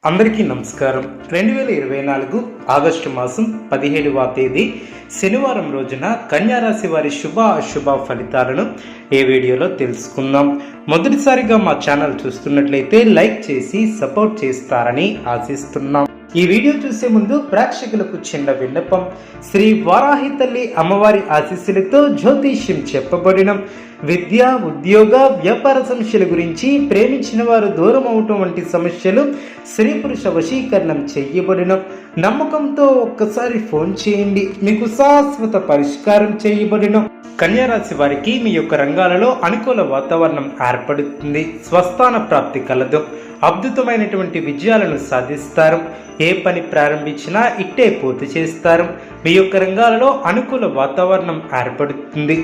అందరికీ నమస్కారం. 2024 ఆగస్టు మాసం 17వ తేదీ శనివారం రోజున కన్యారాశి వారి శుభ అశుభ ఫలితాలను ఈ వీడియోలో తెలుసుకుందాం. మొదటిసారిగా మా ఛానల్ చూస్తున్నట్లయితే లైక్ చేసి సపోర్ట్ చేస్తారని ఆశిస్తున్నాం. ఈ వీడియో చూసే ముందు ప్రేక్షకులకు చిన్న విన్నపం. శ్రీ వారాహి తల్లి అమ్మవారి ఆశీస్సులతో జ్యోతిష్యం చెప్పబడిన విద్య, ఉద్యోగ, వ్యాపార సమస్యల గురించి, ప్రేమించిన వారు దూరం అవటం వంటి సమస్యలు, స్త్రీ పురుష వశీకరణం చేయబడిన నమ్మకంతో ఒక్కసారి ఫోన్ చేయండి, మీకు శాశ్వత పరిష్కారం చేయబడిన. కన్యారాశి వారికి మీ యొక్క రంగాలలో అనుకూల వాతావరణం ఏర్పడుతుంది. స్వస్థాన ప్రాప్తి కలదు. అద్భుతమైనటువంటి విజయాలను సాధిస్తారు. ఏ పని ప్రారంభించినా ఇట్టే పూర్తి చేస్తారు. మీ యొక్క రంగాలలో అనుకూల వాతావరణం ఏర్పడుతుంది.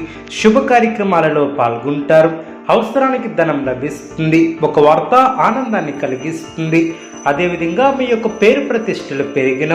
శుభ కార్యక్రమాలలో పాల్గొంటారు. అవసరానికి ధనం లభిస్తుంది. ఒక వార్త ఆనందాన్ని కలిగిస్తుంది. అదేవిధంగా మీ యొక్క పేరు ప్రతిష్టలు పెరిగిన,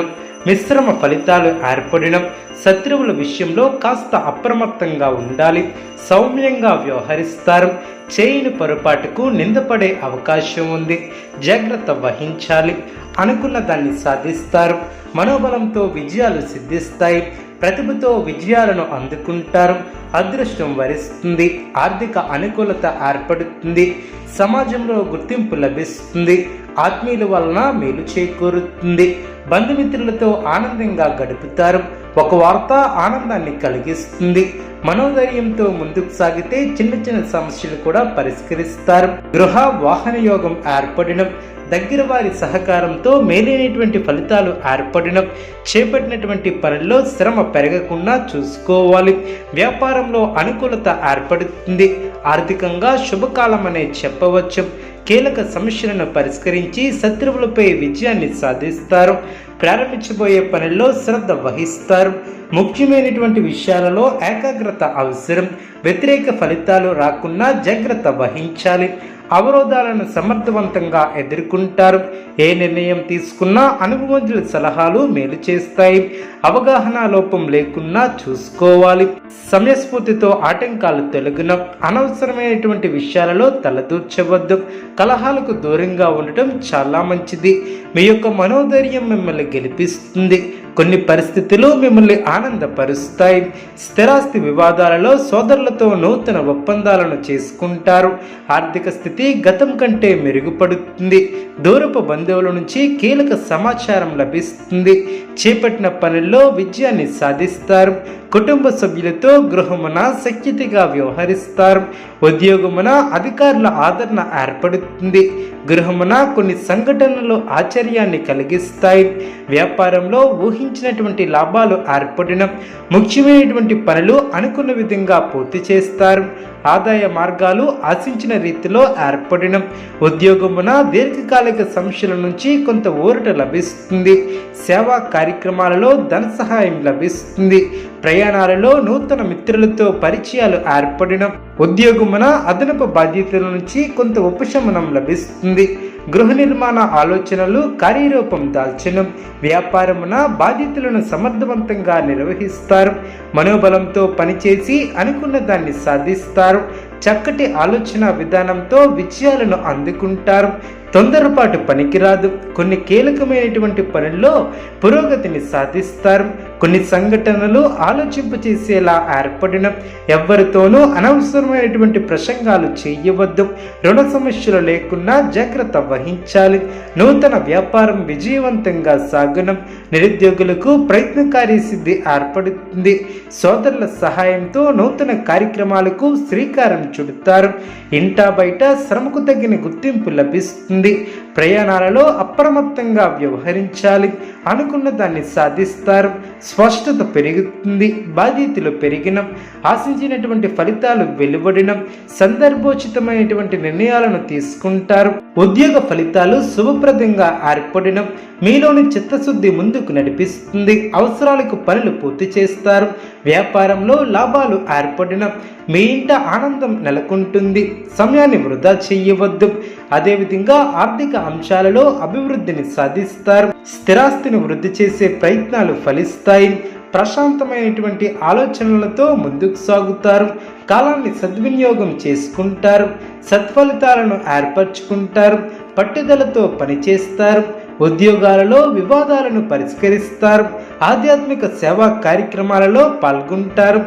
మిశ్రమ ఫలితాలు ఏర్పడిన, శత్రువుల విషయంలో కాస్త అప్రమత్తంగా ఉండాలి. సౌమ్యంగా వ్యవహరిస్తారు. చేయని పొరపాటుకు నిందపడే అవకాశం ఉంది. జాగ్రత్త వహించాలి. అనుకున్న దాన్ని సాధిస్తారు. మనోబలంతో విజయాలు సిద్ధిస్తాయి. ప్రతిభతో విజయాలను అందుకుంటారు. అదృష్టం వరిస్తుంది. ఆర్థిక అనుకూలత ఏర్పడుతుంది. సమాజంలో గుర్తింపు లభిస్తుంది. ఆత్మీయుల వలన మేలు చేకూరుతుంది. బంధుమిత్రులతో ఆనందంగా గడుపుతారు. ఒక వార్త ఆనందాన్ని కలిగిస్తుంది. మనోధైర్యంతో ముందుకు సాగితే చిన్న చిన్న సమస్యలు కూడా పరిష్కరిస్తారు. గృహ వాహన యోగం ఏర్పడిన, దగ్గర వారి సహకారంతో మేలైనటువంటి ఫలితాలు ఏర్పడిన, చేపట్టినటువంటి పనుల్లో శ్రమ పెరగకుండా చూసుకోవాలి. వ్యాపారంలో అనుకూలత ఏర్పడుతుంది. ఆర్థికంగా శుభకాలం అనే చెప్పవచ్చు. కీలక సమస్యలను పరిష్కరించి శత్రువులపై విజయాన్ని సాధిస్తారు. ప్రారంభించబోయే పనుల్లో శ్రద్ధ వహిస్తారు. ముఖ్యమైనటువంటి విషయాలలో ఏకాగ్రత అవసరం. వ్యతిరేక ఫలితాలు రాకుండా జాగ్రత్త వహించాలి. అవరోధాలను సమర్థవంతంగా ఎదుర్కొంటారు. ఏ నిర్ణయం తీసుకున్నా అనుభవజ్ఞుల సలహాలు మేలు చేస్తాయి. అవగాహన లోపం లేకుండా చూసుకోవాలి. సమయస్ఫూర్తితో ఆటంకాలు తొలగిన, అనవసరమైనటువంటి విషయాలలో తలదూర్చవద్దు. కలహాలకు దూరంగా ఉండటం చాలా మంచిది. మీ యొక్క మనోధైర్యం మిమ్మల్ని గెలిపిస్తుంది. కొన్ని పరిస్థితులు మిమ్మల్ని ఆనందపరుస్తాయి. స్థిరాస్తి వివాదాలలో సోదరులతో నూతన ఒప్పందాలను చేసుకుంటారు. ఆర్థిక స్థితి గతం కంటే మెరుగుపడుతుంది. దూరపు బంధువుల నుంచి కీలక సమాచారం లభిస్తుంది. చేపట్టిన పనుల్లో విజయాన్ని సాధిస్తారు. కుటుంబ సభ్యులతో గృహమున సఖ్యతగా వ్యవహరిస్తారు. ఉద్యోగమున అధికారుల ఆదరణ ఏర్పడుతుంది. గృహమున కొన్ని సంఘటనలు ఆశ్చర్యాన్ని కలిగిస్తాయి. వ్యాపారంలో ఊహించినటువంటి లాభాలు ఏర్పడిన, ముఖ్యమైనటువంటి పనులు అనుకున్న విధంగా పూర్తి చేస్తారు. ఆదాయ మార్గాలు ఆశించిన రీతిలో ఏర్పడిన, ఉద్యోగమున దీర్ఘకాలిక సమస్యల నుంచి కొంత ఊరట లభిస్తుంది. సేవా కార్యక్రమాలలో ధన సహాయం లభిస్తుంది. ప్రయాణాలలో నూతన మిత్రులతో పరిచయాలు ఏర్పడిన, ఉద్యోగమున అదనపు బాధ్యతల నుంచి కొంత ఉపశమనం లభిస్తుంది. గృహ నిర్మాణ ఆలోచనలు కార్యరూపం దాల్చిన, వ్యాపారమున బాధ్యతలను సమర్థవంతంగా నిర్వహిస్తారు. మనోబలంతో పనిచేసి అనుకున్న దాన్ని సాధిస్తారు. చక్కటి ఆలోచన విధానంతో విజయాలను అందుకుంటారు. తొందరపాటు పనికిరాదు. కొన్ని కీలకమైనటువంటి పనుల్లో పురోగతిని సాధిస్తారు. కొన్ని సంఘటనలు ఆలోచింపచేసేలా ఏర్పడిన, ఎవ్వరితోనూ అనవసరమైనటువంటి ప్రసంగాలు చేయవద్దు. రుణ సమస్యలు లేకుండా జాగ్రత్త వహించాలి. నూతన వ్యాపారం విజయవంతంగా సాగనం. నిరుద్యోగులకు ప్రయత్న కార్యసిద్ధి ఏర్పడుతుంది. సోదరుల సహాయంతో నూతన కార్యక్రమాలకు శ్రీకారం చుడతారు. ఇంటా బయట శ్రమకు తగిన గుర్తింపు లభిస్తుంది. ప్రయాణాలలో అప్రమత్తంగా వ్యవహరించాలి. అనుకున్న దాన్ని సాధిస్తారు. స్పష్టత పెరుగుతుంది. బాధ్యతలు పెరిగిన, ఆశించినటువంటి ఫలితాలు వెలువడిన, సందర్భోచితమైనటువంటి నిర్ణయాలను తీసుకుంటారు. ఉద్యోగ ఫలితాలు శుభప్రదంగా ఏర్పడిన, మీలోని చిత్తశుద్ధి ముందుకు నడిపిస్తుంది. అవసరాలకు పనులు పూర్తి చేస్తారు. వ్యాపారంలో లాభాలు ఏర్పడిన, మీ ఇంట ఆనందం నెలకొంటుంది. సమయాన్ని వృధా చేయవద్దు. అదేవిధంగా ఆర్థిక అంశాలలో అభివృద్ధిని సాధిస్తారు. స్థిరాస్తిని వృద్ధి చేసే ప్రయత్నాలు ఫలిస్తాయి. ప్రశాంతమైనటువంటి ఆలోచనలతో ముందుకు సాగుతారు. కాలాన్ని సద్వినియోగం చేసుకుంటారు. సత్ఫలితాలను ఏర్పరచుకుంటారు. పట్టుదలతో పనిచేస్తారు. ఉద్యోగాలలో వివాదాలను పరిష్కరిస్తారు, ఆధ్యాత్మిక సేవా కార్యక్రమాలలో పాల్గొంటారు,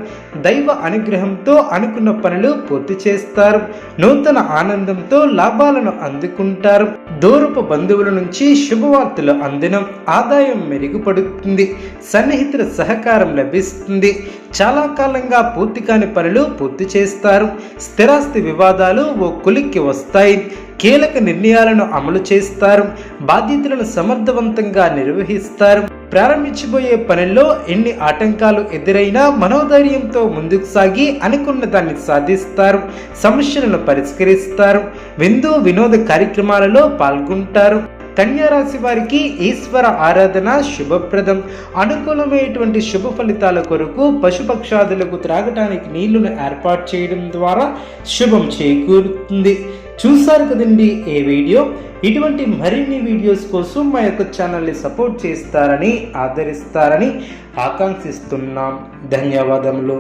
దైవ అనుగ్రహంతో అనుకున్న పనులు పూర్తి చేస్తారు, నూతన ఆనందంతో లాభాలను అందుకుంటారు, దూరపు బంధువుల నుంచి శుభవార్తలు అందడం, ఆదాయం మెరుగుపడుతుంది, సన్నిహితుల సహకారం లభిస్తుంది, చాలా కాలంగా పూర్తి కాని పనులు పూర్తి చేస్తారు, స్థిరాస్తి వివాదాలు ఓ కొలిక్కి వస్తాయి, కీలక నిర్ణయాలను అమలు చేస్తారు, బాధ్యతలను సమర్థవంతంగా నిర్వహిస్తారు, ప్రారంభించబోయే పనుల్లో ఎన్ని ఆటంకాలు ఎదురైనా మనోధైర్యంతో ముందుకు సాగి అనుకున్న దాన్ని సాధిస్తారు, సమస్యలను పరిష్కరిస్తారు, విందు వినోద కార్యక్రమాలలో పాల్గొంటారు. కన్యారాశి వారికి ఈశ్వర ఆరాధన శుభప్రదం. అనుకూలమైనటువంటి శుభ ఫలితాల కొరకు పశుపక్షాదులకు త్రాగటానికి నీళ్లను ఏర్పాటు చేయడం ద్వారా శుభం చేకూరుతుంది. చూసారు కదండి ఈ వీడియో. ఇటువంటి మరిన్ని వీడియోస్ కోసం మా యొక్క ఛానల్ని సపోర్ట్ చేస్తారని, ఆదరిస్తారని ఆకాంక్షిస్తున్నాం. ధన్యవాదములు.